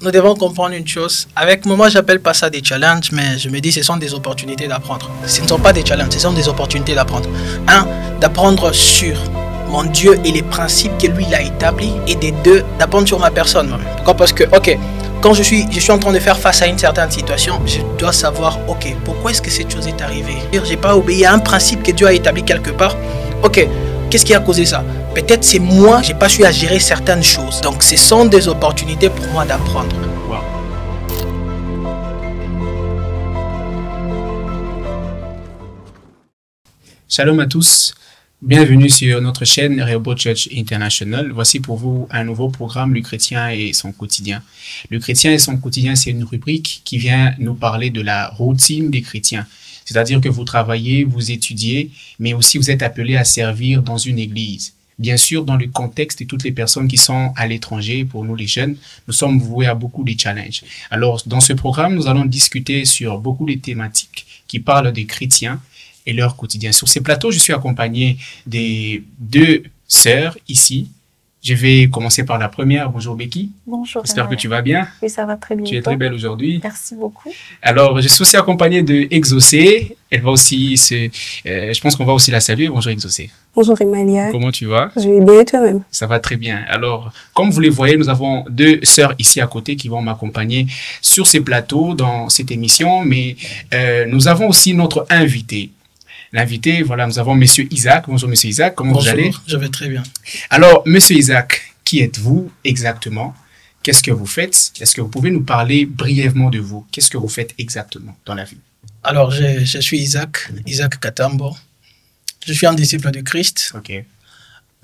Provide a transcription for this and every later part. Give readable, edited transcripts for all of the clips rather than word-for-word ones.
nous devons comprendre une chose. Avec moi, j'appelle pas ça des challenges, mais je me dis ce sont des opportunités d'apprendre. Ce ne sont pas des challenges, ce sont des opportunités d'apprendre. Un, d'apprendre sur mon Dieu et les principes que lui il a établis, et des deux, d'apprendre sur ma personne. Pourquoi? Parce que, ok, quand je suis en train de faire face à une certaine situation, je dois savoir, ok, pourquoi est-ce que cette chose est arrivée? J'ai pas obéi à un principe que Dieu a établi quelque part. Ok, qu'est-ce qui a causé ça? Peut-être c'est moi, j'ai pas su à gérer certaines choses. Donc ce sont des opportunités pour moi d'apprendre. Wow. Shalom à tous. Bienvenue sur notre chaîne Rehoboth Church International. Voici pour vous un nouveau programme, Le Chrétien et son quotidien. Le Chrétien et son quotidien, c'est une rubrique qui vient nous parler de la routine des chrétiens. C'est-à-dire que vous travaillez, vous étudiez, mais aussi vous êtes appelé à servir dans une église. Bien sûr, dans le contexte de toutes les personnes qui sont à l'étranger, pour nous les jeunes, nous sommes voués à beaucoup de challenges. Alors, dans ce programme, nous allons discuter sur beaucoup de thématiques qui parlent des chrétiens et leur quotidien. Sur ces plateaux, je suis accompagné des deux sœurs ici. Je vais commencer par la première. Bonjour Becky. Bonjour. J'espère que tu vas bien. Oui, ça va très bien. Tu es très belle aujourd'hui. Merci beaucoup. Alors, je suis aussi accompagné de Exaucé. Elle va aussi je pense qu'on va aussi la saluer. Bonjour Exaucé. Bonjour Emalia. Comment tu vas? Je vais bien et toi-même? Ça va très bien. Alors, comme vous les voyez, nous avons deux sœurs ici à côté qui vont m'accompagner sur ces plateaux dans cette émission. Mais nous avons aussi notre invité. L'invité, voilà, nous avons Monsieur Isaac. Bonjour Monsieur Isaac, comment vous allez? Je vais très bien. Alors, Monsieur Isaac, qui êtes-vous exactement? Qu'est-ce que vous faites? Est-ce que vous pouvez nous parler brièvement de vous? Qu'est-ce que vous faites exactement dans la vie? Alors, je suis Isaac Katambo. Je suis un disciple de Christ. Ok.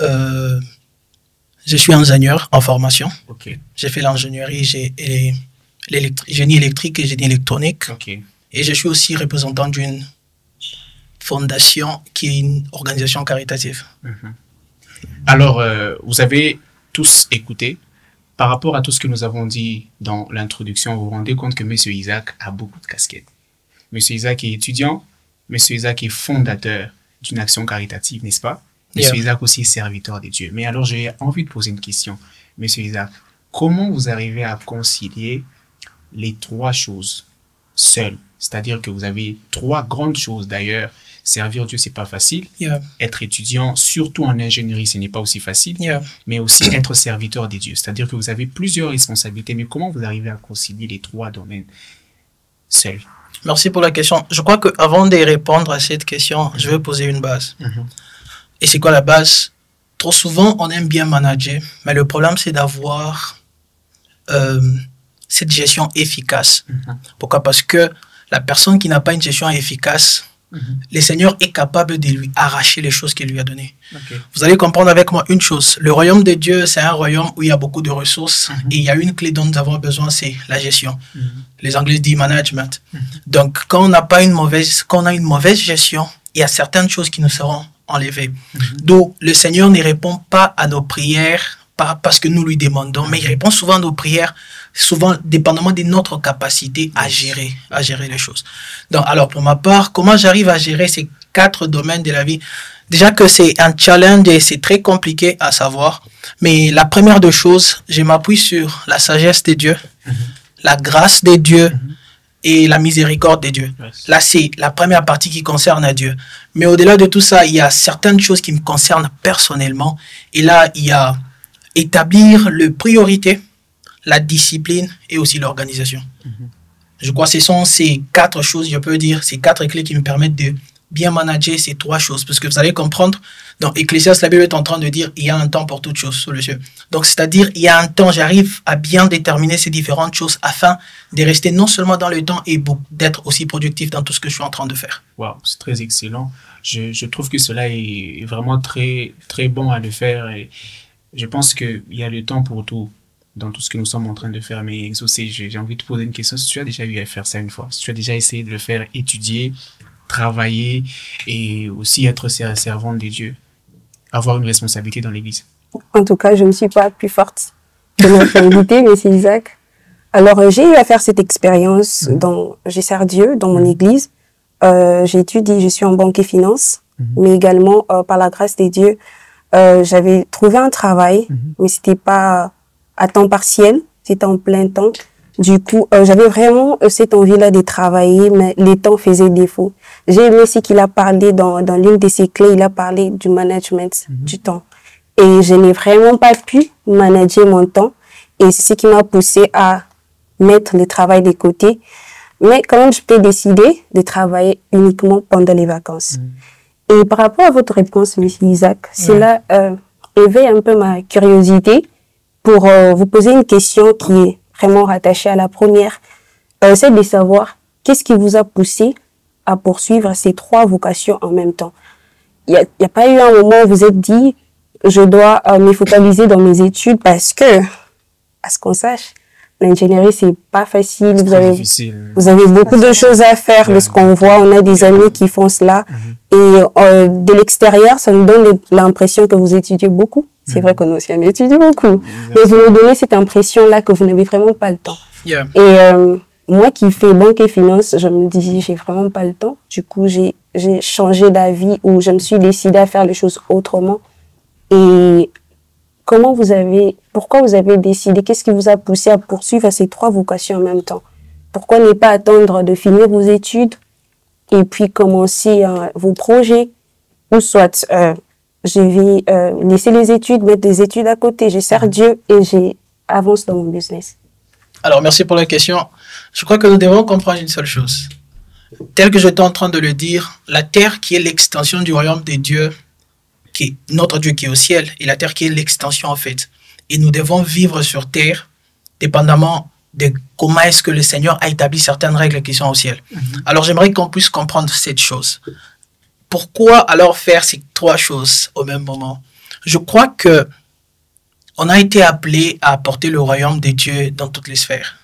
Je suis ingénieur en formation. Ok. J'ai fait l'ingénierie, génie électrique et génie électronique. Ok. Et je suis aussi représentant d'une fondation qui est une organisation caritative. Alors, vous avez tous écouté. Par rapport à tout ce que nous avons dit dans l'introduction, vous vous rendez compte que M. Isaac a beaucoup de casquettes. M. Isaac est étudiant. M. Isaac est fondateur d'une action caritative, n'est-ce pas? M. Isaac aussi est serviteur de Dieu. Mais alors, j'ai envie de poser une question. M. Isaac, comment vous arrivez à concilier les trois choses seuls? C'est-à-dire que vous avez trois grandes choses d'ailleurs. Servir Dieu, c'est pas facile. Être étudiant, surtout en ingénierie, ce n'est pas aussi facile. Mais aussi être serviteur des dieux. C'est-à-dire que vous avez plusieurs responsabilités. Mais comment vous arrivez à concilier les trois domaines seuls? Merci pour la question. Je crois qu'avant de répondre à cette question, je vais poser une base. Et c'est quoi la base? Trop souvent, on aime bien manager, mais le problème, c'est d'avoir cette gestion efficace. Pourquoi? Parce que la personne qui n'a pas une gestion efficace, le Seigneur est capable de lui arracher les choses qu'il lui a données. Vous allez comprendre avec moi une chose. Le royaume de Dieu, c'est un royaume où il y a beaucoup de ressources. Et il y a une clé dont nous avons besoin, c'est la gestion. Les Anglais disent management. Donc, quand on a une mauvaise gestion, il y a certaines choses qui nous seront enlevées. Donc, le Seigneur ne répond pas à nos prières, pas parce que nous lui demandons, mais il répond souvent à nos prières, souvent dépendamment de notre capacité à gérer les choses. Donc, alors pour ma part, comment j'arrive à gérer ces quatre domaines de la vie? Déjà que c'est un challenge et c'est très compliqué à savoir, mais la première des choses, je m'appuie sur la sagesse de Dieu, la grâce de Dieu et la miséricorde de Dieu. Là, c'est la première partie qui concerne Dieu. Mais au-delà de tout ça, il y a certaines choses qui me concernent personnellement. Et là, il y a établir les priorités, la discipline et aussi l'organisation. Je crois que ce sont ces quatre choses, je peux dire, ces quatre clés qui me permettent de bien manager ces trois choses. Parce que vous allez comprendre, dans Ecclésiaste, la Bible est en train de dire il y a un temps pour toutes choses sous le ciel. Donc, c'est-à-dire, il y a un temps, j'arrive à bien déterminer ces différentes choses afin de rester non seulement dans le temps et d'être aussi productif dans tout ce que je suis en train de faire. Wow, c'est très excellent. Je trouve que cela est vraiment très, très bon à le faire. Et je pense qu'il y a le temps pour tout dans tout ce que nous sommes en train de faire. Mais Exaucé, j'ai envie de poser une question. Si tu as déjà eu à faire ça une fois, si tu as déjà essayé de le faire, étudier, travailler et aussi être servant de Dieu, avoir une responsabilité dans l'église. En tout cas, je ne suis pas plus forte que notre invité, mais c'est Isaac. Alors, j'ai eu à faire cette expérience. Je sers Dieu dans mon église. J'étudie, je suis en banque et finance, mais également, par la grâce de Dieu, j'avais trouvé un travail, mais c'était pas à temps partiel. c'était en plein temps. Du coup, j'avais vraiment cette envie-là de travailler, mais les temps faisaient défaut. J'ai aimé ce qu'il a parlé dans l'une de ses clés, il a parlé du management du temps. Et je n'ai vraiment pas pu manager mon temps. Et c'est ce qui m'a poussé à mettre le travail de côté. Mais quand même, je peux décider de travailler uniquement pendant les vacances. Et par rapport à votre réponse, M. Isaac, cela éveille un peu ma curiosité pour vous poser une question qui est vraiment rattachée à la première. C'est de savoir qu'est-ce qui vous a poussé à poursuivre ces 3 vocations en même temps. Il n'y a pas eu un moment où vous êtes dit, je dois me focaliser dans mes études parce que, à ce qu'on sache, l'ingénierie, c'est pas facile. Vous avez beaucoup de choses à faire de ce qu'on voit. On a des amis qui font cela. Et de l'extérieur, ça nous donne l'impression que vous étudiez beaucoup. C'est vrai qu'on aussi on étudie beaucoup. Mais vous nous donnez cette impression-là que vous n'avez vraiment pas le temps. Et moi qui fais banque et finance, je me dis, j'ai vraiment pas le temps. Du coup, j'ai changé d'avis ou je me suis décidée à faire les choses autrement. Et pourquoi vous avez décidé, qu'est-ce qui vous a poussé à poursuivre ces 3 vocations en même temps? Pourquoi ne pas attendre de finir vos études et puis commencer vos projets? Ou soit, je vais laisser les études, mettre des études à côté, je sers Dieu et j'avance dans mon business. Alors, merci pour la question. Je crois que nous devons comprendre une seule chose. Tel que j'étais en train de le dire, la terre qui est l'extension du royaume de Dieu, qui est notre Dieu qui est au ciel, et la terre qui est l'extension en fait. Et nous devons vivre sur terre, dépendamment de comment est-ce que le Seigneur a établi certaines règles qui sont au ciel. Alors j'aimerais qu'on puisse comprendre cette chose. Pourquoi alors faire ces 3 choses au même moment? Je crois que on a été appelé à apporter le royaume de Dieu dans toutes les sphères.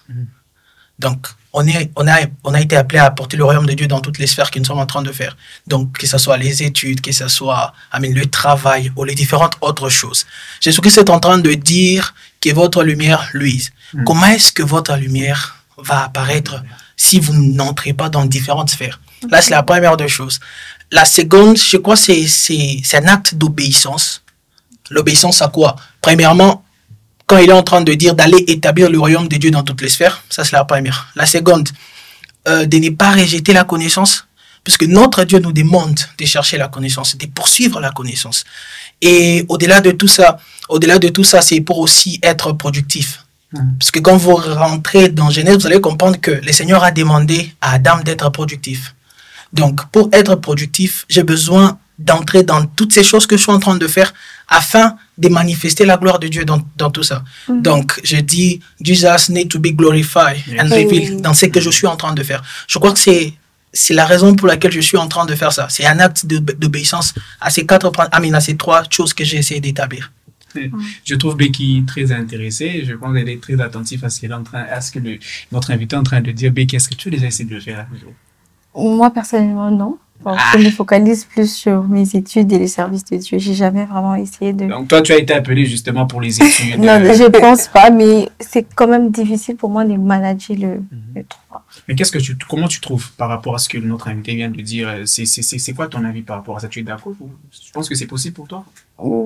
Donc, on a été appelé à apporter le royaume de Dieu dans toutes les sphères que nous sommes en train de faire. Donc, que ce soit les études, que ce soit le travail ou les différentes autres choses. Jésus-Christ est en train de dire que votre lumière luise. Comment est-ce que votre lumière va apparaître si vous n'entrez pas dans différentes sphères? Là, c'est la première des choses. La seconde, je crois, c'est un acte d'obéissance. L'obéissance à quoi? Premièrement, quand il est en train de dire d'aller établir le royaume de Dieu dans toutes les sphères, ça c'est la première. La seconde, de ne pas rejeter la connaissance, puisque notre Dieu nous demande de chercher la connaissance, de poursuivre la connaissance. Et au-delà de tout ça, c'est pour aussi être productif. Parce que quand vous rentrez dans Genèse, vous allez comprendre que le Seigneur a demandé à Adam d'être productif. Donc, pour être productif, j'ai besoin d'entrer dans toutes ces choses que je suis en train de faire afin de manifester la gloire de Dieu dans tout ça. Donc, je dis, Jesus need to be glorified and revealed dans ce que je suis en train de faire. Je crois que c'est la raison pour laquelle je suis en train de faire ça. C'est un acte d'obéissance à ces 3 choses que j'ai essayé d'établir. Je trouve Becky très intéressée. Je pense qu'elle est très attentive à ce que notre invité est en train de dire. Becky, est-ce que tu as déjà essayé de le faire? Moi, personnellement, non. Je me focalise plus sur mes études et les services de Dieu. J'ai jamais vraiment essayé de... Donc, toi, tu as été appelé justement pour les études. Non, je pense pas, mais c'est quand même difficile pour moi de manager le 3. Mais comment tu trouves par rapport à ce que notre invité vient de dire? C'est quoi ton avis par rapport à ça? Tu es d'accord? Je pense que c'est possible pour toi?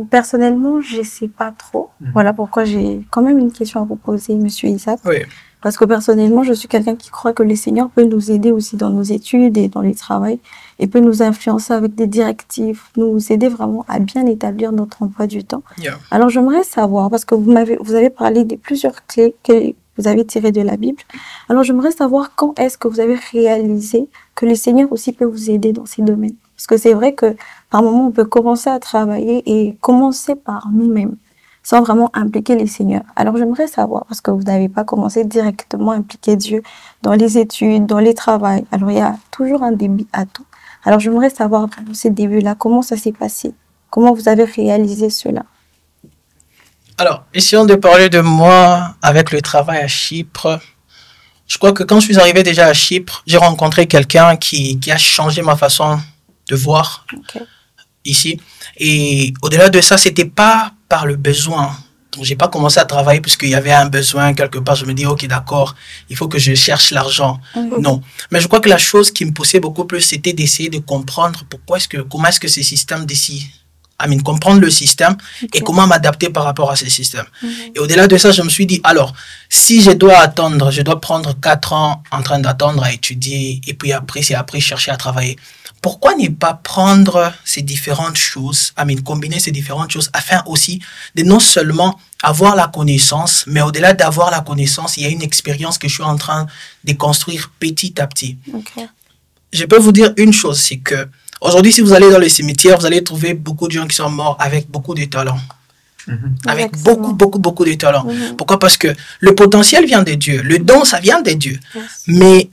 Personnellement, je sais pas trop. Voilà pourquoi j'ai quand même une question à vous poser, Monsieur Isaac. Oui. Parce que personnellement, je suis quelqu'un qui croit que le Seigneur peut nous aider aussi dans nos études et dans les travaux et peut nous influencer avec des directives, nous aider vraiment à bien établir notre emploi du temps. Alors, j'aimerais savoir, parce que vous avez parlé de plusieurs clés que vous avez tirées de la Bible. Alors, j'aimerais savoir quand est-ce que vous avez réalisé que le Seigneur aussi peut vous aider dans ces domaines. Parce que c'est vrai que par moment, on peut commencer à travailler et commencer par nous-mêmes, sans vraiment impliquer les seigneurs. Alors, j'aimerais savoir, parce que vous n'avez pas commencé directement à impliquer Dieu dans les études, dans les travaux. Alors, il y a toujours un début à tout. Alors, j'aimerais savoir, vraiment, ces débuts-là, comment ça s'est passé? Comment vous avez réalisé cela? Alors, essayons de parler de moi avec le travail à Chypre. Je crois que quand je suis arrivé déjà à Chypre, j'ai rencontré quelqu'un qui a changé ma façon de voir ici. Et au-delà de ça, c'était pas par le besoin. Donc, j'ai pas commencé à travailler puisqu'il y avait un besoin quelque part. Je me dis, ok, d'accord, il faut que je cherche l'argent. Non. Mais je crois que la chose qui me poussait beaucoup plus, c'était d'essayer de comprendre comment est-ce que ce système d'ici comprendre le système et comment m'adapter par rapport à ce système. Et au-delà de ça, je me suis dit, alors, si je dois prendre 4 ans en train d'attendre à étudier et puis après chercher à travailler, pourquoi ne pas prendre ces différentes choses, combiner ces différentes choses afin aussi de non seulement avoir la connaissance, mais au-delà d'avoir la connaissance, il y a une expérience que je suis en train de construire petit à petit. Je peux vous dire une chose, c'est que aujourd'hui, si vous allez dans les cimetières, vous allez trouver beaucoup de gens qui sont morts avec beaucoup de talents. Avec beaucoup de talents. Pourquoi? Parce que le potentiel vient de Dieu. Le don, ça vient de Dieu. Mais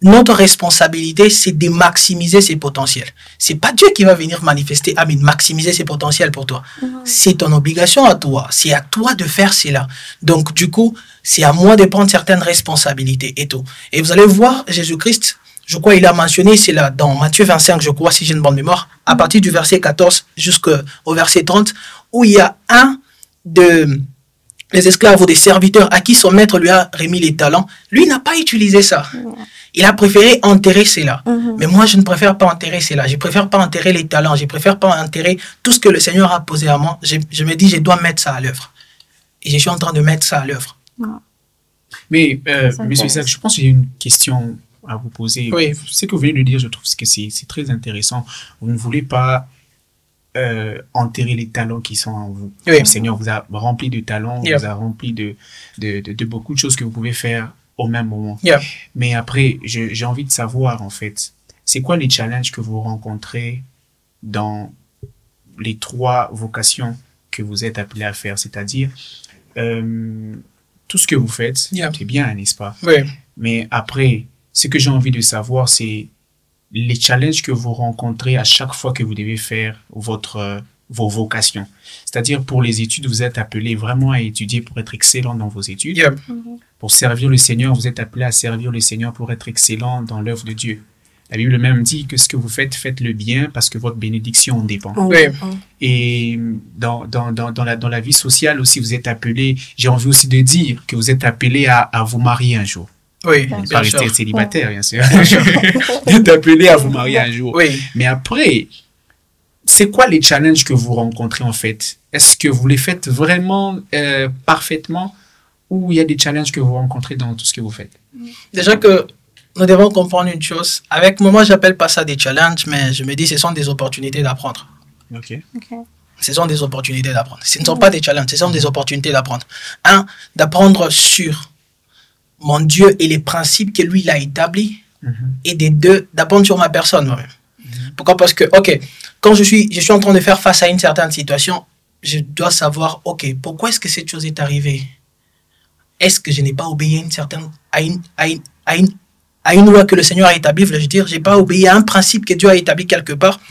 notre responsabilité, c'est de maximiser ses potentiels. C'est pas Dieu qui va venir manifester, maximiser ses potentiels pour toi. C'est ton obligation à toi. C'est à toi de faire cela. Donc, du coup, c'est à moi de prendre certaines responsabilités et tout. Et vous allez voir, Jésus-Christ, je crois il a mentionné, c'est là dans Matthieu 25, je crois, si j'ai une bonne mémoire, à partir du verset 14 jusqu'au verset 30, où il y a un des esclaves ou des serviteurs à qui son maître lui a remis les talents. Lui n'a pas utilisé ça. Il a préféré enterrer cela. Mais moi, je ne préfère pas enterrer cela. Je préfère pas enterrer les talents. Je préfère pas enterrer tout ce que le Seigneur a posé à moi. Je me dis, je dois mettre ça à l'œuvre. Et je suis en train de mettre ça à l'œuvre. Mais, monsieur Isaac, je pense qu'il y a une question à vous poser. Oui. Ce que vous venez de dire, je trouve que c'est très intéressant. Vous ne voulez pas enterrer les talents qui sont en vous. Oui. Le Seigneur vous a rempli de talents, vous a rempli de beaucoup de choses que vous pouvez faire au même moment. Mais après, j'ai envie de savoir, en fait, c'est quoi les challenges que vous rencontrez dans les 3 vocations que vous êtes appelés à faire, c'est-à-dire tout ce que vous faites, c'est bien, n'est-ce pas? Mais après, ce que j'ai envie de savoir, c'est les challenges que vous rencontrez à chaque fois que vous devez faire vos vocations. C'est-à-dire, pour les études, vous êtes appelé vraiment à étudier pour être excellent dans vos études. Pour servir le Seigneur, vous êtes appelé à servir le Seigneur pour être excellent dans l'œuvre de Dieu. La Bible même dit que ce que vous faites, faites-le bien parce que votre bénédiction en dépend. Et dans la vie sociale aussi, vous êtes appelé, j'ai envie aussi de dire que vous êtes appelé à vous marier un jour. Pas rester célibataire, bien sûr. Vous êtes appelé à vous marier un jour. Mais après, c'est quoi les challenges que vous rencontrez en fait? Est-ce que vous les faites vraiment parfaitement ou il y a des challenges que vous rencontrez dans tout ce que vous faites? Déjà que nous devons comprendre une chose. Avec moi, j'appelle pas ça des challenges, mais je me dis ce sont des opportunités d'apprendre. Ce sont des opportunités d'apprendre. Ce ne sont pas des challenges, ce sont des opportunités d'apprendre. D'apprendre sur mon Dieu et les principes que lui il a établis. Et des 2, d'apprendre sur ma personne moi-même. Pourquoi? Parce que, quand je suis en train de faire face à une certaine situation, je dois savoir, pourquoi est-ce que cette chose est arrivée? Est-ce que je n'ai pas obéi à une loi que le Seigneur a établie? Je veux dire, je n'ai pas obéi à un principe que Dieu a établi quelque part.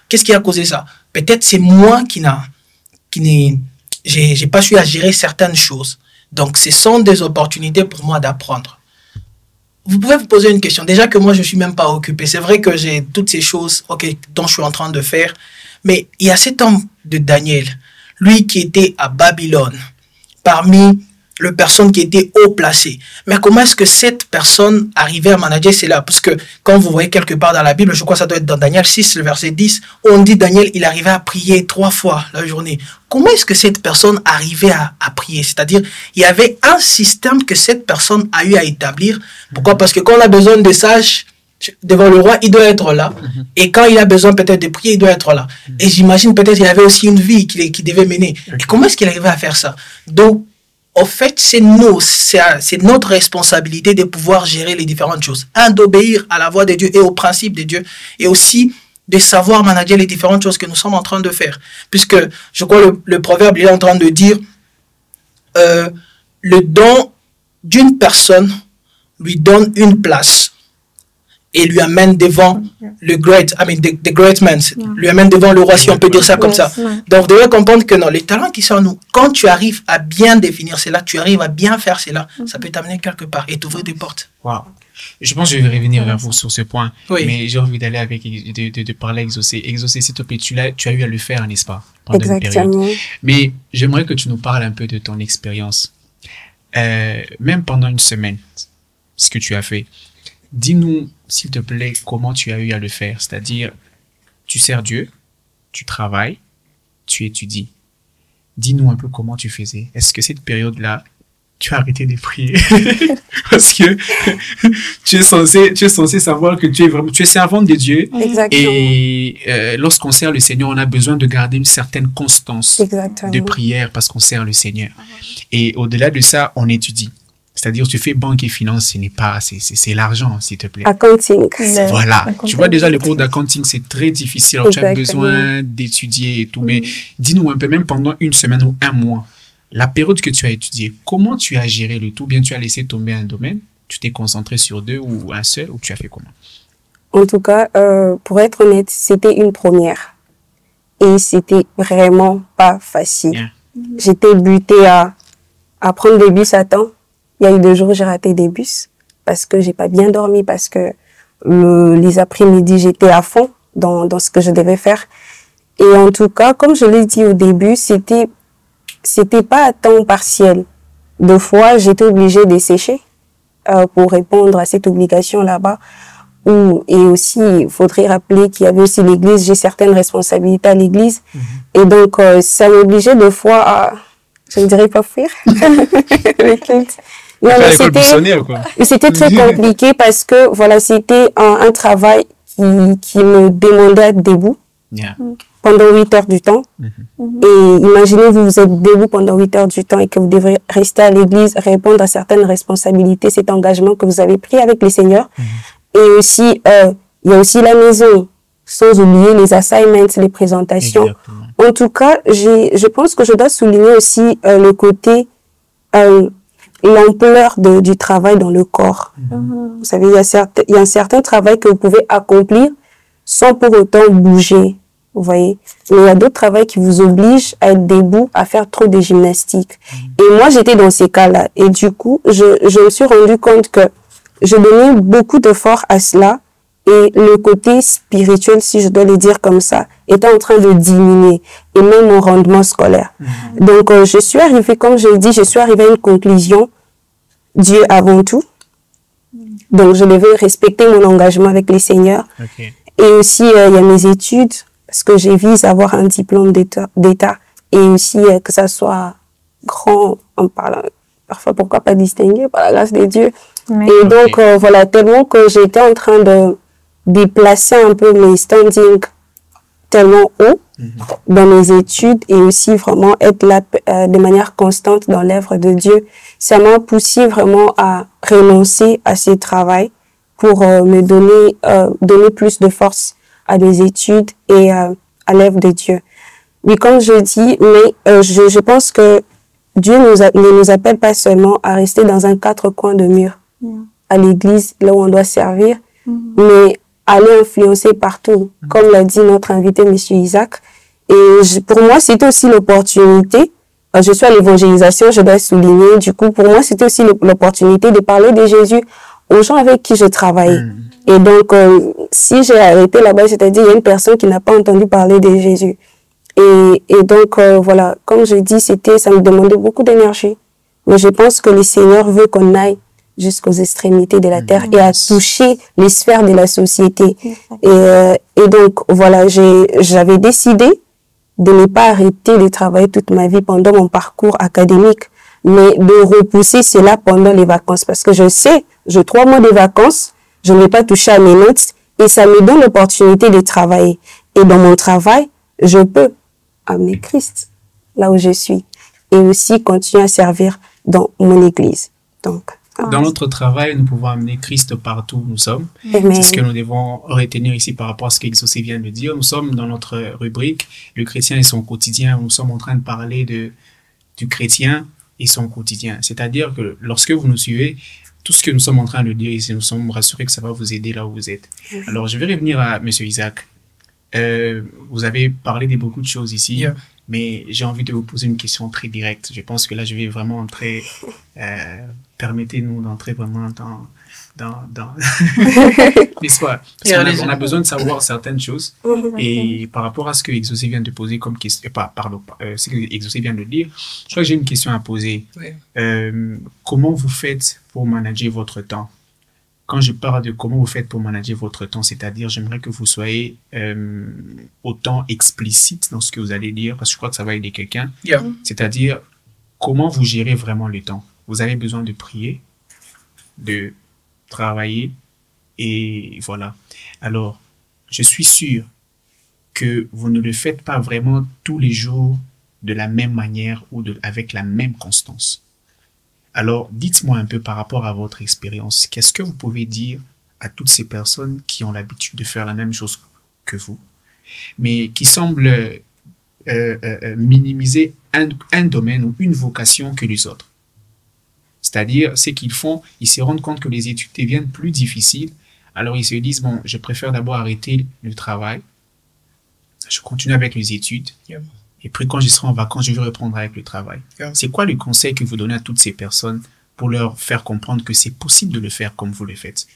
Qu'est-ce qui a causé ça? Peut-être c'est moi j'ai pas su à gérer certaines choses. Donc, ce sont des opportunités pour moi d'apprendre. Vous pouvez vous poser une question. Déjà que moi, je ne suis même pas occupé. C'est vrai que j'ai toutes ces choses dont je suis en train de faire. Mais il y a cet homme de Daniel, lui qui était à Babylone, parmi les personnes qui étaient haut placées. Mais comment est-ce que cette personne arrivait à manager cela? Parce que quand vous voyez quelque part dans la Bible, je crois que ça doit être dans Daniel 6, le verset 10, où on dit Daniel, il arrivait à prier 3 fois la journée. Comment est-ce que cette personne arrivait à prier? C'est-à-dire, il y avait un système que cette personne a eu à établir. Pourquoi? Parce que quand on a besoin de sages devant le roi, il doit être là. Et quand il a besoin peut-être de prier, il doit être là. Et j'imagine peut-être qu'il avait aussi une vie qu'il devait mener. Et comment est-ce qu'il arrivait à faire ça? Donc, en fait, c'est notre responsabilité de pouvoir gérer les différentes choses. D'obéir à la voix de Dieu et aux principes de Dieu. Et aussi de savoir manager les différentes choses que nous sommes en train de faire. Puisque, je crois, le proverbe, il est en train de dire, le don d'une personne lui donne une place et lui amène devant the great man, lui amène devant le roi, si on peut dire ça comme ça. Donc, vous devez comprendre que non, les talents qui sont en nous, quand tu arrives à bien définir cela, tu arrives à bien faire cela, ça peut t'amener quelque part et t'ouvrir des portes. Wow. Je pense que je vais revenir vers vous sur ce point, mais j'ai envie d'aller de parler Exaucé. Exaucé, s'il te plaît, tu as eu à le faire, n'est-ce pas? Exactement. Mais j'aimerais que tu nous parles un peu de ton expérience. Même pendant une semaine, ce que tu as fait. Dis-nous, s'il te plaît, comment tu as eu à le faire. C'est-à-dire, tu sers Dieu, tu travailles, tu étudies. Dis-nous un peu comment tu faisais. Est-ce que cette période-là, tu as arrêté de prier? Parce que tu es censé savoir que tu es servante de Dieu. Exactement. Et lorsqu'on sert le Seigneur, on a besoin de garder une certaine constance de prière parce qu'on sert le Seigneur. Et au-delà de ça, on étudie. C'est-à-dire, tu fais banque et finance, ce n'est pas, c'est l'argent, s'il te plaît. Accounting. Voilà. Tu vois, déjà, le cours d'accounting, c'est très difficile. Alors, tu as besoin d'étudier et tout. Mais dis-nous un peu, même pendant une semaine ou un mois, la période que tu as étudiée, comment tu as géré le tout? Bien, tu as laissé tomber un domaine, tu t'es concentré sur deux ou un seul, ou tu as fait comment? En tout cas, pour être honnête, c'était une première. Et c'était vraiment pas facile. Yeah. J'étais butée à prendre des bus à temps. Il y a eu 2 jours où j'ai raté des bus parce que j'ai pas bien dormi, parce que les après-midi, j'étais à fond dans ce que je devais faire. Et en tout cas, comme je l'ai dit au début, c'était pas à temps partiel. 2 fois, j'étais obligée de sécher pour répondre à cette obligation là-bas. Et aussi, il faudrait rappeler qu'il y avait aussi l'église. J'ai certaines responsabilités à l'église. Et donc, ça m'obligeait 2 fois à, je ne dirais pas fuir, le culte. Non, mais c'était très compliqué parce que voilà, c'était un travail qui me demandait d'être debout pendant 8 heures du temps. Et imaginez, vous êtes debout pendant 8 heures du temps et que vous devrez rester à l'église, répondre à certaines responsabilités, cet engagement que vous avez pris avec les seigneurs. Et aussi, il y a aussi la maison, sans oublier les assignments, les présentations. Exactement. En tout cas, je pense que je dois souligner aussi le côté l'ampleur du travail dans le corps. Vous savez, il y a un certain travail que vous pouvez accomplir sans pour autant bouger, vous voyez. Mais il y a d'autres travails qui vous obligent à être debout, à faire trop de gymnastique. Et moi, j'étais dans ces cas-là. Et du coup, je me suis rendu compte que je donnais beaucoup d'efforts à cela. Et le côté spirituel, si je dois le dire comme ça, était en train de diminuer. Et même mon rendement scolaire. Donc, je suis arrivée, comme je l'ai dit, je suis arrivée à une conclusion. Dieu avant tout. Donc, je devais respecter mon engagement avec les seigneurs. Et aussi, il y a mes études, parce que je vise à avoir un diplôme d'État. Et aussi, que ça soit grand, en parlant, parfois, pourquoi pas distingué par la grâce de Dieu. Et donc, voilà, tellement que j'étais en train de déplacer un peu mes standings tellement haut dans mes études et aussi vraiment être là de manière constante dans l'œuvre de Dieu. Ça m'a poussé vraiment à renoncer à ce travail pour me donner plus de force à mes études et à l'œuvre de Dieu. Mais comme je dis, je pense que Dieu ne nous appelle pas seulement à rester dans un 4 coins de mur à l'église, là où on doit servir, mais aller influencer partout, comme l'a dit notre invité, M. Isaac. Et pour moi, c'était aussi l'opportunité, je suis à l'évangélisation, je dois souligner, du coup, pour moi, c'était aussi l'opportunité de parler de Jésus aux gens avec qui je travaillais. Et donc, si j'ai arrêté là-bas, c'est-à-dire, il y a une personne qui n'a pas entendu parler de Jésus. Et donc, voilà, comme je dis, ça me demandait beaucoup d'énergie. Mais je pense que le Seigneur veut qu'on aille jusqu'aux extrémités de la terre et à toucher les sphères de la société. Et donc, voilà, j'avais décidé de ne pas arrêter de travailler toute ma vie pendant mon parcours académique, mais de repousser cela pendant les vacances. Parce que je sais, j'ai 3 mois de vacances, je ne vais pas toucher à mes notes et ça me donne l'opportunité de travailler. Et dans mon travail, je peux amener Christ là où je suis et aussi continuer à servir dans mon église. Donc, dans notre travail, nous pouvons amener Christ partout où nous sommes. C'est ce que nous devons retenir ici par rapport à ce qu'Exaucé vient de dire. Nous sommes dans notre rubrique « Le chrétien et son quotidien ». Nous sommes en train de parler du chrétien et son quotidien. C'est-à-dire que lorsque vous nous suivez, tout ce que nous sommes en train de dire ici, nous sommes rassurés que ça va vous aider là où vous êtes. Alors, je vais revenir à M. Isaac. Vous avez parlé de beaucoup de choses ici. Mais j'ai envie de vous poser une question très directe. Je pense que là, je vais vraiment entrer... Permettez-nous d'entrer vraiment dans l'histoire. Parce qu'on a besoin de savoir certaines choses. Et par rapport à ce que Exaucé vient de poser comme question... ce que Exaucé vient de dire, je crois que j'ai une question à poser. Comment vous faites pour manager votre temps? quand je parle de comment vous faites pour manager votre temps, c'est-à-dire j'aimerais que vous soyez autant explicite dans ce que vous allez dire, parce que je crois que ça va aider quelqu'un. Yeah. C'est-à-dire comment vous gérez vraiment le temps. Vous avez besoin de prier, de travailler, et voilà. Alors, je suis sûr que vous ne le faites pas vraiment tous les jours de la même manière ou avec la même constance. Alors, dites-moi un peu par rapport à votre expérience, qu'est-ce que vous pouvez dire à toutes ces personnes qui ont l'habitude de faire la même chose que vous, mais qui semblent minimiser un domaine ou une vocation que les autres. C'est-à-dire, ce qu'ils font, ils se rendent compte que les études deviennent plus difficiles, alors ils se disent, bon, je préfère d'abord arrêter le travail, je continue avec les études, et puis quand je serai en vacances, je vais reprendre avec le travail. C'est quoi le conseil que vous donnez à toutes ces personnes pour leur faire comprendre que c'est possible de le faire comme vous le faites?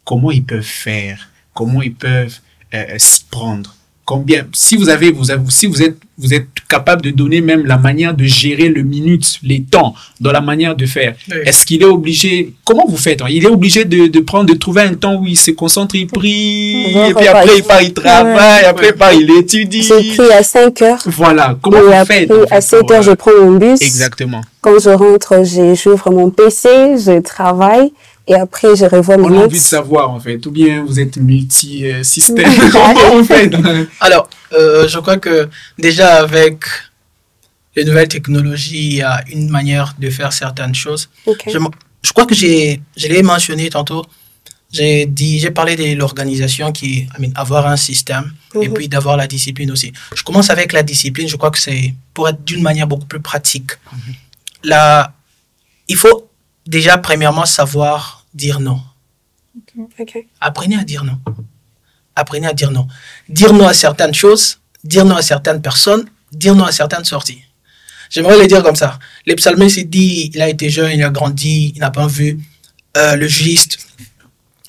Comment ils peuvent faire? Comment ils peuvent s'y prendre? Combien, si vous êtes capable de donner même la manière de gérer le minute, les temps, dans la manière de faire. Oui. Est-ce qu'il est obligé, comment vous faites? Il est obligé de trouver un temps où il se concentre, il prie, et puis après il part, il travaille, après il part, il étudie. Je prie à 5 heures. Voilà, comment vous faites? À 7 heures, je prends mon bus. Exactement. Quand je rentre, j'ouvre mon PC, je travaille. Et après, je revois mes notes. On a envie de savoir, en fait. Ou bien vous êtes multi-système. Comment vous faites? Alors, je crois que déjà avec les nouvelles technologies, il y a une manière de faire certaines choses. Okay. Je crois que je l'ai mentionné tantôt. J'ai parlé de l'organisation qui est avoir un système et puis d'avoir la discipline aussi. Je commence avec la discipline. Je crois que c'est pour être d'une manière beaucoup plus pratique. Là, il faut déjà, premièrement, savoir dire non. Okay. Apprenez à dire non. Apprenez à dire non. Dire non à certaines choses, dire non à certaines personnes, dire non à certaines sorties. J'aimerais le dire comme ça. Le psalmiste dit, il a été jeune, il a grandi, il n'a pas vu le juste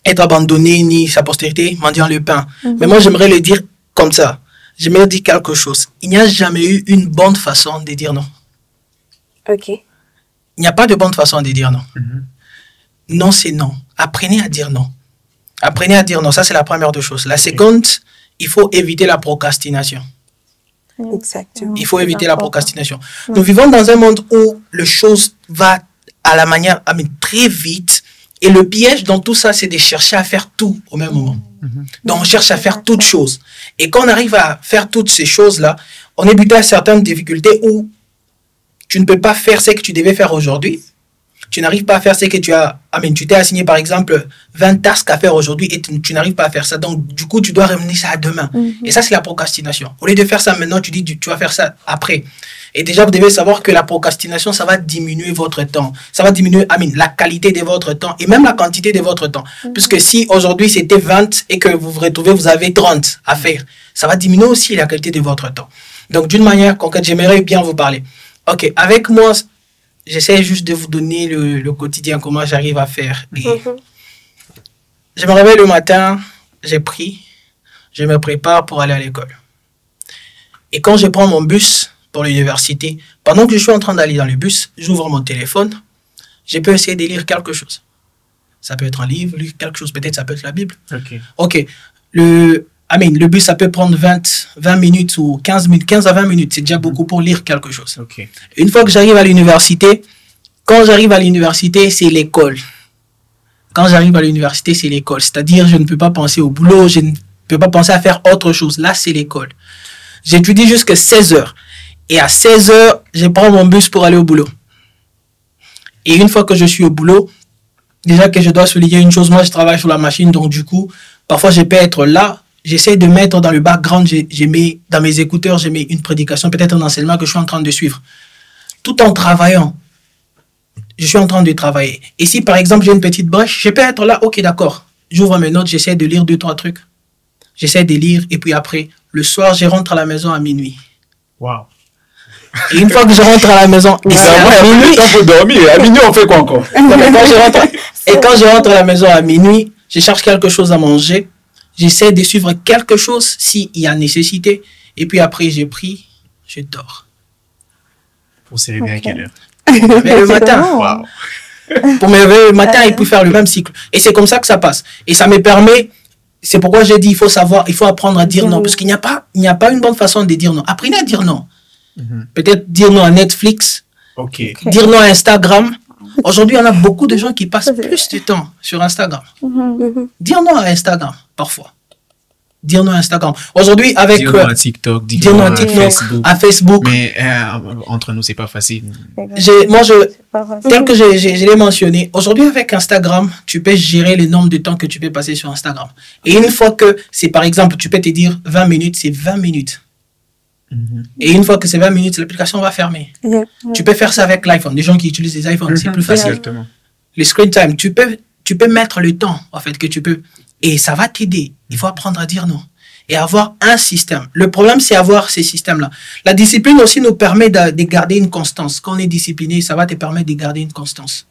être abandonné, ni sa postérité mendiant le pain. Mais moi, j'aimerais le dire comme ça. J'aimerais dire quelque chose. Il n'y a jamais eu une bonne façon de dire non. Ok. Il n'y a pas de bonne façon de dire non. Non, c'est non. Apprenez à dire non. Apprenez à dire non. Ça, c'est la première des choses. La seconde, il faut éviter la procrastination. Exactement. Il faut éviter la procrastination. Nous vivons dans un monde où les choses vont à la manière très vite. Et le piège dans tout ça, c'est de chercher à faire tout au même moment. Donc, on cherche à faire toutes choses. Et quand on arrive à faire toutes ces choses-là, on est buté à certaines difficultés où tu ne peux pas faire ce que tu devais faire aujourd'hui. Tu n'arrives pas à faire ce que tu t'es assigné, par exemple, 20 tasks à faire aujourd'hui et tu n'arrives pas à faire ça. Donc, du coup, tu dois ramener ça à demain. Et ça, c'est la procrastination. Au lieu de faire ça maintenant, tu dis, tu vas faire ça après. Et déjà, vous devez savoir que la procrastination, ça va diminuer votre temps. Ça va diminuer, la qualité de votre temps et même la quantité de votre temps. Puisque si aujourd'hui, c'était 20 et que vous vous retrouvez, vous avez 30 à faire, ça va diminuer aussi la qualité de votre temps. Donc, d'une manière concrète, j'aimerais bien vous parler. OK, avec moi, j'essaie juste de vous donner le quotidien, comment j'arrive à faire. Et je me réveille le matin, j'ai pris, je me prépare pour aller à l'école. Et quand je prends mon bus pour l'université, pendant que je suis en train d'aller dans le bus, j'ouvre mon téléphone, je peux essayer de lire quelque chose. Ça peut être un livre, lire quelque chose, peut-être ça peut être la Bible. OK. Le bus, ça peut prendre 20 minutes ou 15 à 20 minutes. C'est déjà beaucoup pour lire quelque chose. Une fois que j'arrive à l'université, c'est l'école. Quand j'arrive à l'université, c'est l'école. C'est-à-dire, je ne peux pas penser au boulot, je ne peux pas penser à faire autre chose. Là, c'est l'école. J'étudie jusqu'à 16 heures. Et à 16 heures, je prends mon bus pour aller au boulot. Et une fois que je suis au boulot, déjà que je dois souligner une chose, moi, je travaille sur la machine. Donc, du coup, parfois, je peux être là. J'essaie de mettre dans le background, dans mes écouteurs, j'ai mis une prédication, peut-être un enseignement que je suis en train de suivre. Tout en travaillant, je suis en train de travailler. Et si, par exemple, j'ai une petite brèche, je peux être là, ok, d'accord. J'ouvre mes notes, j'essaie de lire 2-3 trucs. J'essaie de lire, et puis après, le soir, je rentre à la maison à minuit. Wow. Et une fois que je rentre à la maison, et à minuit, il faut dormir. À minuit, on fait quoi encore? Quand je rentre à la maison à minuit, je cherche quelque chose à manger. J'essaie de suivre quelque chose s'il y a nécessité. Et puis après, j'ai pris, je dors. Pour se réveiller à quelle heure? Le matin. Wow. Pour me réveiller le matin et puis faire le même cycle. Et c'est comme ça que ça passe. Et ça me permet, c'est pourquoi j'ai dit, il faut apprendre à dire non. Parce qu'il n'y a pas une bonne façon de dire non. Apprenez à dire non. Peut-être dire non à Netflix, dire non à Instagram. Aujourd'hui, on a beaucoup de gens qui passent plus de temps sur Instagram. Dire non à Instagram, parfois. Dire non à Instagram. Aujourd'hui, avec... Dire non à TikTok, dire non à Facebook. À Facebook. Mais entre nous, c'est pas facile. Tel que je l'ai mentionné, aujourd'hui, avec Instagram, tu peux gérer le nombre de temps que tu peux passer sur Instagram. Et une fois que c'est, par exemple, tu peux te dire 20 minutes, c'est 20 minutes. Et une fois que c'est 20 minutes, l'application va fermer. Tu peux faire ça avec l'iPhone. Les gens qui utilisent les iPhones, c'est plus facile. Exactement. Les screen time, tu peux mettre le temps, en fait, que tu peux. Et ça va t'aider. Il faut apprendre à dire non. Et avoir un système. Le problème, c'est avoir ces systèmes-là. La discipline aussi nous permet de garder une constance. Quand on est discipliné, ça va te permettre de garder une constance.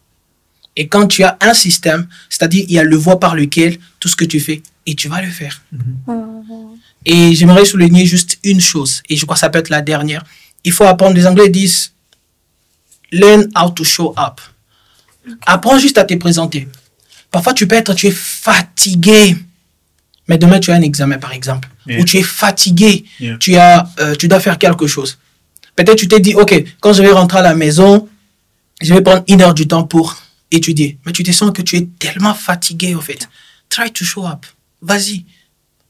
Et quand tu as un système, c'est-à-dire il y a le voie par lequel tout ce que tu fais, et tu vas le faire. Et j'aimerais souligner juste une chose, et je crois que ça peut être la dernière. Il faut apprendre, les Anglais disent « learn how to show up ». Apprends juste à te présenter. Parfois, tu es fatigué. Mais demain, tu as un examen, par exemple. Ou tu es fatigué. Tu dois faire quelque chose. Peut-être tu t'es dit, OK, quand je vais rentrer à la maison, je vais prendre 1 heure du temps pour étudier. Mais tu te sens que tu es tellement fatigué, en fait. Try to show up. Vas-y.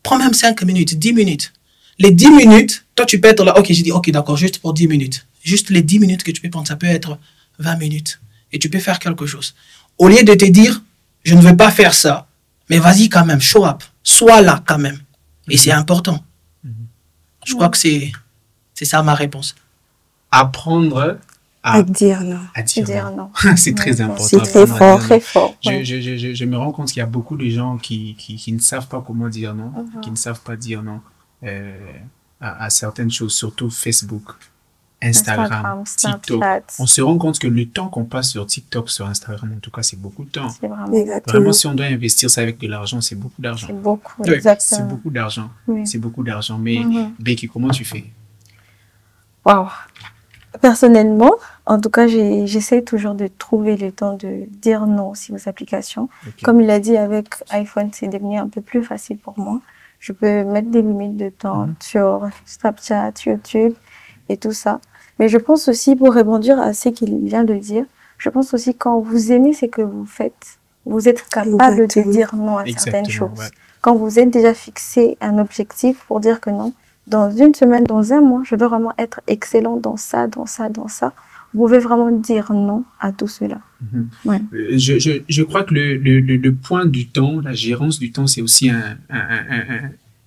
Prends même 5 minutes, 10 minutes. Les 10 minutes, toi, tu peux être là. OK, j'ai dit, OK, d'accord, juste pour 10 minutes. Juste les 10 minutes que tu peux prendre, ça peut être 20 minutes. Et tu peux faire quelque chose. Au lieu de te dire, je ne veux pas faire ça, mais vas-y quand même, show up. Sois là quand même. Et c'est important. Je crois que c'est ça ma réponse. Apprendre à dire non. À dire non. C'est très important. C'est très fort, très fort. Je me rends compte qu'il y a beaucoup de gens qui ne savent pas comment dire non, qui ne savent pas dire non à certaines choses, surtout Facebook. Instagram, TikTok. On se rend compte que le temps qu'on passe sur TikTok, sur Instagram, en tout cas, c'est beaucoup de temps. C'est vraiment, si on doit investir ça avec de l'argent, c'est beaucoup d'argent. C'est beaucoup, exactement. C'est beaucoup d'argent. C'est beaucoup d'argent. Mais Becky, comment tu fais? Waouh. Personnellement, en tout cas, j'essaie toujours de trouver le temps de dire non aussi aux applications. Comme il a dit, avec iPhone, c'est devenu un peu plus facile pour moi. Je peux mettre des limites de temps sur Snapchat, YouTube et tout ça. Mais je pense aussi, pour rebondir à ce qu'il vient de dire, je pense aussi quand vous aimez ce que vous faites, vous êtes capable de dire non à certaines choses. Quand vous êtes déjà fixé un objectif pour dire que non, dans 1 semaine, dans 1 mois, je dois vraiment être excellent dans ça, dans ça, dans ça. Vous pouvez vraiment dire non à tout cela. Je crois que le point du temps, la gérance du temps, c'est aussi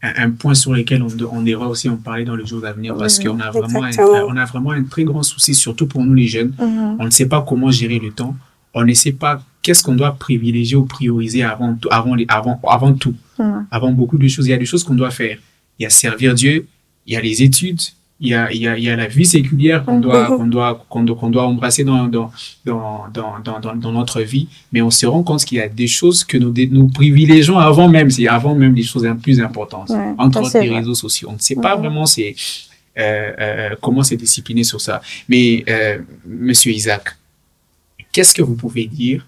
un point sur lequel on devra aussi en parler dans les jours à venir, parce qu'on a vraiment un très grand souci, surtout pour nous les jeunes. On ne sait pas comment gérer le temps. On ne sait pas qu'est-ce qu'on doit privilégier ou prioriser avant tout. Avant beaucoup de choses. Il y a des choses qu'on doit faire. Il y a servir Dieu, il y a les études, il y a la vie séculière qu'on doit embrasser dans notre vie, mais on se rend compte qu'il y a des choses que nous privilégions avant même les choses plus importantes, entre autres les réseaux sociaux. On ne sait pas vraiment comment se discipliner sur ça. Mais Monsieur Isaac, qu'est-ce que vous pouvez dire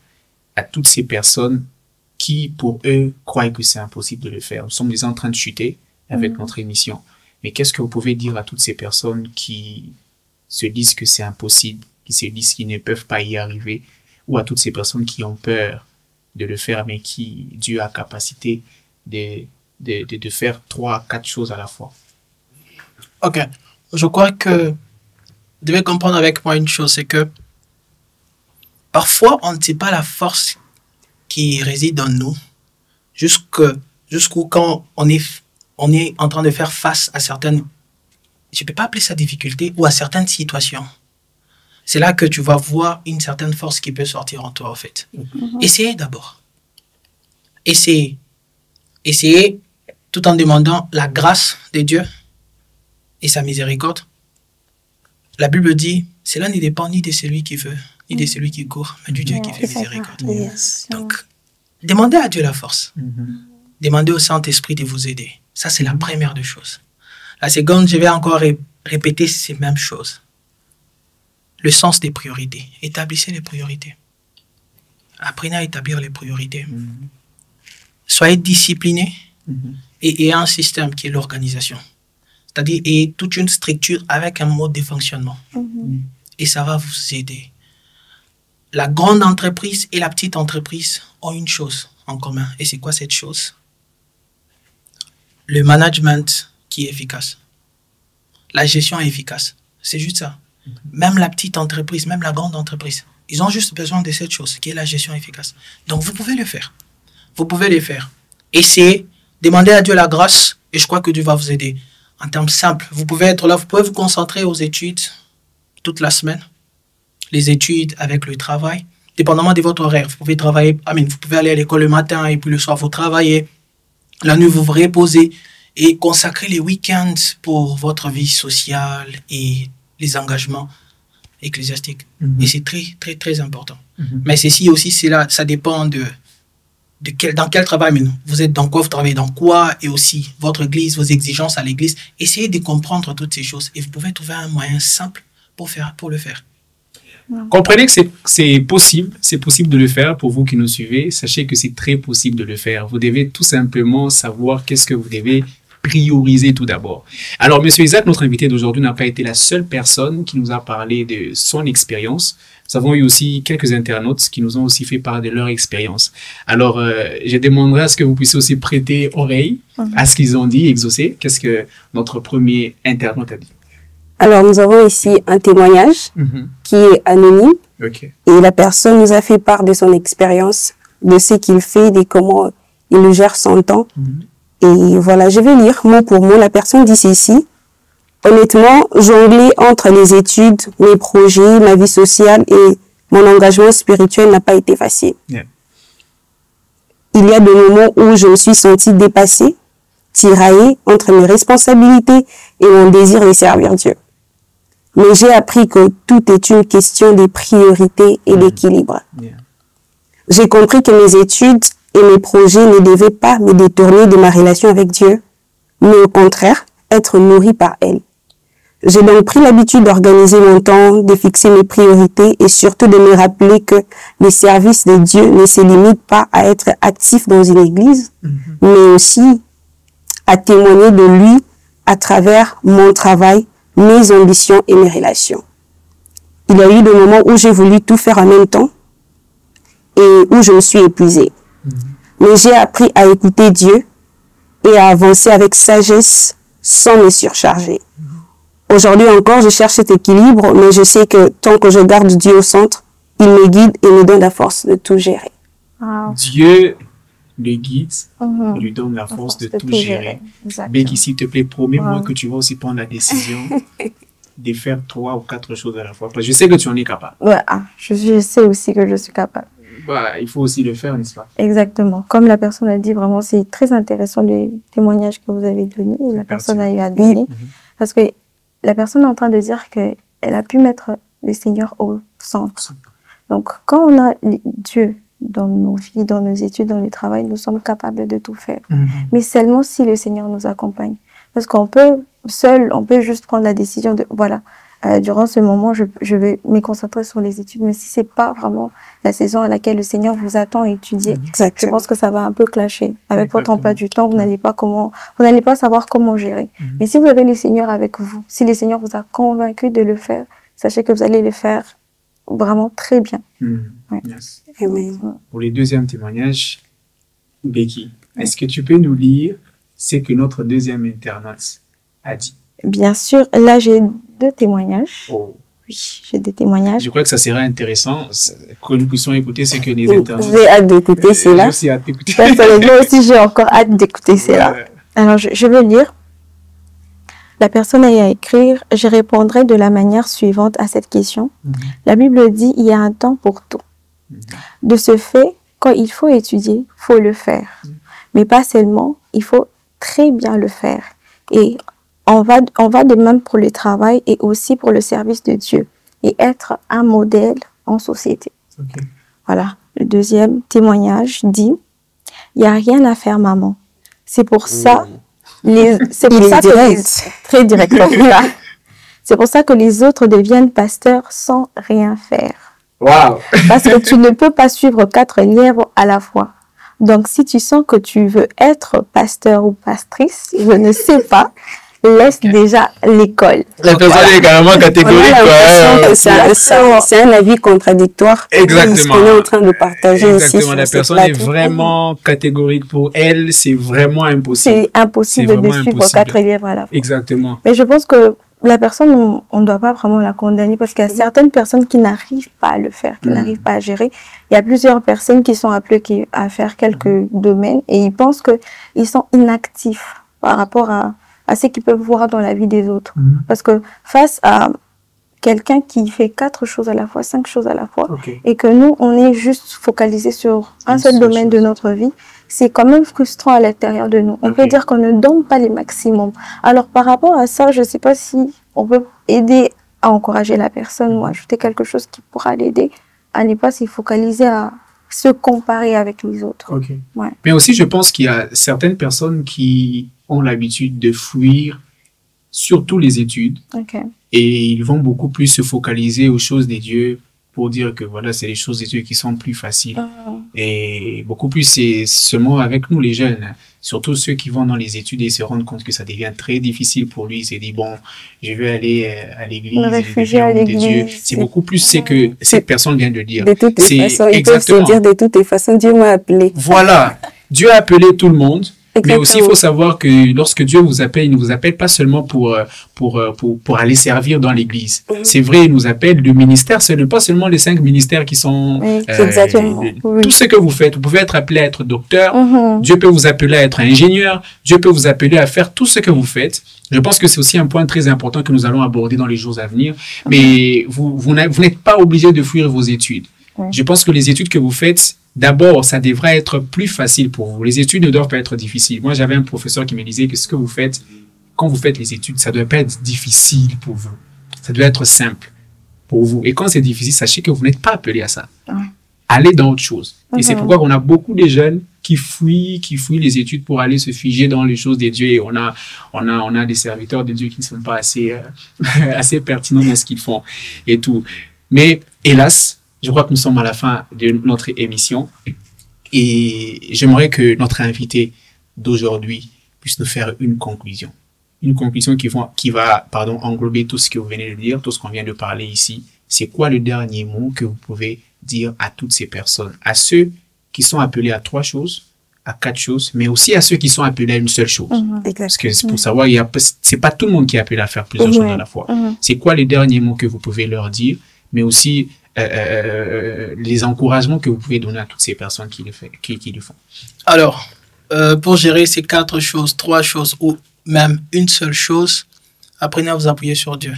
à toutes ces personnes qui, pour eux, croient que c'est impossible de le faire? Nous sommes déjà en train de chuter avec notre émission. Mais qu'est-ce que vous pouvez dire à toutes ces personnes qui se disent que c'est impossible, qui se disent qu'ils ne peuvent pas y arriver, ou à toutes ces personnes qui ont peur de le faire, mais qui, Dieu a capacité de faire 3 à 4 choses à la fois? Ok. Je crois que vous devez comprendre avec moi une chose, c'est que parfois, on ne sait pas la force qui réside en nous jusqu'où quand on est en train de faire face à certaines, je ne peux pas appeler ça difficulté, ou à certaines situations. C'est là que tu vas voir une certaine force qui peut sortir en toi, en fait. Essayez d'abord. Essayez tout en demandant la grâce de Dieu et sa miséricorde. La Bible dit, cela ne dépend ni de celui qui veut, ni de celui qui court, mais du Dieu qui fait miséricorde. Donc, demandez à Dieu la force. Demandez au Saint-Esprit de vous aider. Ça, c'est la première des choses. La seconde, je vais encore répéter ces mêmes choses. Le sens des priorités. Établissez les priorités. Apprenez à établir les priorités. Soyez disciplinés et un système qui est l'organisation. C'est-à-dire, et toute une structure avec un mode de fonctionnement. Et ça va vous aider. La grande entreprise et la petite entreprise ont une chose en commun. Et c'est quoi cette chose? Le management qui est efficace. La gestion est efficace. C'est juste ça. Même la petite entreprise, même la grande entreprise, ils ont juste besoin de cette chose qui est la gestion efficace. Donc, vous pouvez le faire. Vous pouvez le faire. Essayez, demandez à Dieu la grâce et je crois que Dieu va vous aider. En termes simples, vous pouvez être là, vous pouvez vous concentrer aux études toute la semaine. Les études avec le travail, dépendamment de votre horaire. Vous pouvez travailler, vous pouvez aller à l'école le matin et puis le soir, vous travaillez. La nuit, vous vous reposez et consacrez les week-ends pour votre vie sociale et les engagements ecclésiastiques. Et c'est très, très, très important. Mais ceci aussi, ça dépend dans quel travail vous êtes, dans quoi vous travaillez, dans quoi, et aussi votre église, vos exigences à l'église. Essayez de comprendre toutes ces choses et vous pouvez trouver un moyen simple pour le faire. Comprenez que c'est possible de le faire. Pour vous qui nous suivez, sachez que c'est très possible de le faire. Vous devez tout simplement savoir qu'est-ce que vous devez prioriser tout d'abord. Alors, M. Isaac, notre invité d'aujourd'hui, n'a pas été la seule personne qui nous a parlé de son expérience. Nous avons eu aussi quelques internautes qui nous ont aussi fait part de leur expérience. Alors, je demanderai à ce que vous puissiez aussi prêter oreille à ce qu'ils ont dit, exaucer. Qu'est-ce que notre premier internaute a dit? Alors, nous avons ici un témoignage qui est anonyme. Et la personne nous a fait part de son expérience, de ce qu'il fait, de comment il gère son temps. Et voilà, je vais lire mot pour mot. La personne dit ceci. Honnêtement, jongler entre les études, mes projets, ma vie sociale et mon engagement spirituel n'a pas été facile. Il y a des moments où je me suis sentie dépassée, tiraillée entre mes responsabilités et mon désir de servir Dieu. Mais j'ai appris que tout est une question de priorité et d'équilibre. J'ai compris que mes études et mes projets ne devaient pas me détourner de ma relation avec Dieu, mais au contraire, être nourri par elle. J'ai donc pris l'habitude d'organiser mon temps, de fixer mes priorités et surtout de me rappeler que les services de Dieu ne se limitent pas à être actif dans une église, mais aussi à témoigner de lui à travers mon travail, mes ambitions et mes relations. Il y a eu des moments où j'ai voulu tout faire en même temps et où je me suis épuisée. Mais j'ai appris à écouter Dieu et à avancer avec sagesse sans me surcharger. Aujourd'hui encore, je cherche cet équilibre, mais je sais que tant que je garde Dieu au centre, il me guide et me donne la force de tout gérer. Dieu le guide et lui donne la force de tout gérer. Becky, s'il te plaît, promets-moi que tu vas aussi prendre la décision de faire 3 ou 4 choses à la fois. Parce que je sais que tu en es capable. Je sais aussi que je suis capable. Il faut aussi le faire, n'est-ce pas? Exactement. Comme la personne a dit, vraiment, c'est très intéressant les témoignages que vous avez donnés. La personne a eu à donner. Parce que la personne est en train de dire qu'elle a pu mettre le Seigneur au centre. Donc, quand on a Dieu dans nos vies, dans nos études, dans le travail, nous sommes capables de tout faire. Mais seulement si le Seigneur nous accompagne. Parce qu'on peut on peut juste prendre la décision de, voilà, durant ce moment, je vais me concentrer sur les études. Mais si c'est pas vraiment la saison à laquelle le Seigneur vous attend à étudier, je pense que ça va un peu clasher avec votre emploi du temps. Vous n'allez pas savoir comment gérer. Mais si vous avez le Seigneur avec vous, si le Seigneur vous a convaincu de le faire, sachez que vous allez le faire vraiment très bien. Pour les deuxièmes témoignages, Becky, est-ce que tu peux nous lire ce que notre deuxième internaute a dit? Bien sûr, là j'ai 2 témoignages. Oui, j'ai des témoignages. Je crois que ça serait intéressant que nous puissions écouter ce que les internautes... J'ai hâte d'écouter cela. Personnellement aussi, j'ai encore hâte d'écouter cela. Alors, je vais lire. La personne a à écrire, je répondrai de la manière suivante à cette question. La Bible dit, il y a un temps pour tout. De ce fait, quand il faut étudier, il faut le faire. Mais pas seulement, il faut très bien le faire. Et on va de même pour le travail et aussi pour le service de Dieu. Et être un modèle en société. Voilà. Le deuxième témoignage dit, il n'y a rien à faire, maman. C'est pour ça... Très directement. C'est pour ça que les autres deviennent pasteurs sans rien faire. Wow. Parce que tu ne peux pas suivre 4 lièvres à la fois. Donc, si tu sens que tu veux être pasteur ou pastrice, je ne sais pas, laisse déjà l'école. La personne est carrément catégorique. C'est un avis contradictoire. Exactement. Ce qu'on est en train de partager. Exactement. La personne est vraiment catégorique. Pour elle, c'est vraiment impossible. C'est impossible de suivre 4 lièvres à la fois. Exactement. Mais je pense que la personne, on ne doit pas vraiment la condamner parce qu'il y a certaines personnes qui n'arrivent pas à le faire, qui n'arrivent pas à gérer. Il y a plusieurs personnes qui sont appelées à faire quelques domaines et ils pensent qu'ils sont inactifs par rapport à ce qu'ils peuvent voir dans la vie des autres. Parce que face à quelqu'un qui fait 4 choses à la fois, 5 choses à la fois, et que nous, on est juste focalisé sur un seul domaine de notre vie, c'est quand même frustrant à l'intérieur de nous. On peut dire qu'on ne donne pas les maximums. Alors, par rapport à ça, je ne sais pas si on peut aider à encourager la personne ou ajouter quelque chose qui pourra l'aider à ne pas s'y focaliser à se comparer avec les autres. Ouais. Mais aussi, je pense qu'il y a certaines personnes qui ont l'habitude de fuir surtout les études. Et ils vont beaucoup plus se focaliser aux choses des dieux pour dire que voilà, c'est les choses des dieux qui sont plus faciles. Et beaucoup plus, c'est seulement avec nous les jeunes, surtout ceux qui vont dans les études et se rendent compte que ça devient très difficile pour lui. Il s'est dit, bon, je vais aller à l'église, me réfugier à l'église. C'est beaucoup plus ce que cette personne vient de dire. De toutes les façons, ils peuvent se dire de toutes les façons, Dieu m'a appelé. Voilà, Dieu a appelé tout le monde. Exactement. Mais aussi, il faut savoir que lorsque Dieu vous appelle, il ne vous appelle pas seulement pour aller servir dans l'église. C'est vrai, il nous appelle. Le ministère, ce n'est pas seulement les 5 ministères qui sont... exactement. Tout ce que vous faites. Vous pouvez être appelé à être docteur. Dieu peut vous appeler à être ingénieur. Dieu peut vous appeler à faire tout ce que vous faites. Je pense que c'est aussi un point très important que nous allons aborder dans les jours à venir. Mais vous n'êtes pas obligé de fuir vos études. Je pense que les études que vous faites, d'abord, ça devrait être plus facile pour vous. Les études ne doivent pas être difficiles. Moi, j'avais un professeur qui me disait que ce que vous faites, quand vous faites les études, ça ne doit pas être difficile pour vous. Ça doit être simple pour vous. Et quand c'est difficile, sachez que vous n'êtes pas appelé à ça. Allez dans autre chose. Et c'est pourquoi on a beaucoup de jeunes qui fuient les études pour aller se figer dans les choses des dieux. Et on a des serviteurs de Dieu qui ne sont pas assez pertinents dans ce qu'ils font et tout. Mais hélas, je crois que nous sommes à la fin de notre émission et j'aimerais que notre invité d'aujourd'hui puisse nous faire une conclusion. Une conclusion qui va englober tout ce que vous venez de dire, tout ce qu'on vient de parler ici. C'est quoi le dernier mot que vous pouvez dire à toutes ces personnes, à ceux qui sont appelés à 3 choses, à 4 choses, mais aussi à ceux qui sont appelés à une seule chose. Parce que c'est pour savoir, c'est pas tout le monde qui est appelé à faire plusieurs choses à la fois. C'est quoi les derniers mots que vous pouvez leur dire, mais aussi les encouragements que vous pouvez donner à toutes ces personnes qui le font. Alors, pour gérer ces 4 choses, 3 choses ou même une seule chose, apprenez à vous appuyer sur Dieu.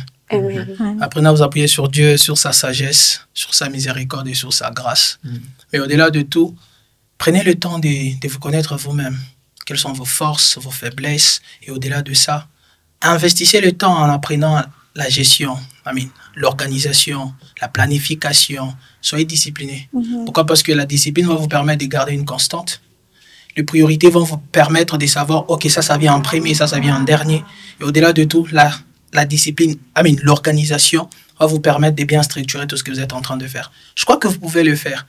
Apprenez à vous appuyer sur Dieu, sur sa sagesse, sur sa miséricorde et sur sa grâce. Mais au-delà de tout, prenez le temps de vous connaître vous-même. Quelles sont vos forces, vos faiblesses, et au-delà de ça, investissez le temps en apprenant la gestion, l'organisation, la planification. Soyez disciplinés. Pourquoi? Parce que la discipline va vous permettre de garder une constante. Les priorités vont vous permettre de savoir, ok, ça vient en premier, ça vient en dernier. Et au-delà de tout, la discipline, l'organisation va vous permettre de bien structurer tout ce que vous êtes en train de faire. Je crois que vous pouvez le faire.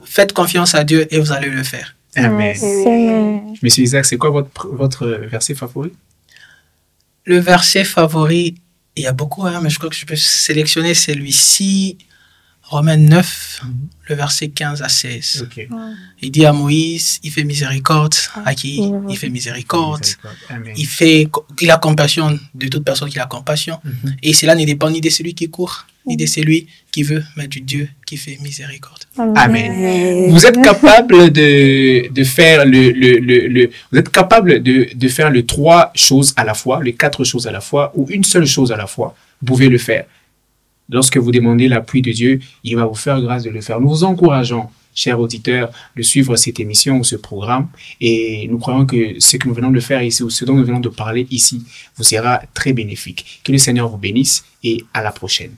Faites confiance à Dieu et vous allez le faire. Amen. Monsieur Isaac, c'est quoi votre verset favori? Le verset favori, il y a beaucoup, mais je crois que je peux sélectionner celui-ci, Romains 9, le verset 15 à 16. Il dit à Moïse, il fait miséricorde. À qui? Il fait miséricorde. Il a compassion de toute personne qui a compassion. Et cela ne dépend ni de celui qui court, ni de celui qui veut, mais du Dieu qui fait miséricorde. Amen. Vous êtes capable de faire vous êtes capable de faire les 3 choses à la fois, les 4 choses à la fois, ou une seule chose à la fois. Vous pouvez le faire. Lorsque vous demandez l'appui de Dieu, il va vous faire grâce de le faire. Nous vous encourageons, chers auditeurs, de suivre cette émission ou ce programme. Et nous croyons que ce que nous venons de faire ici, ou ce dont nous venons de parler ici, vous sera très bénéfique. Que le Seigneur vous bénisse et à la prochaine.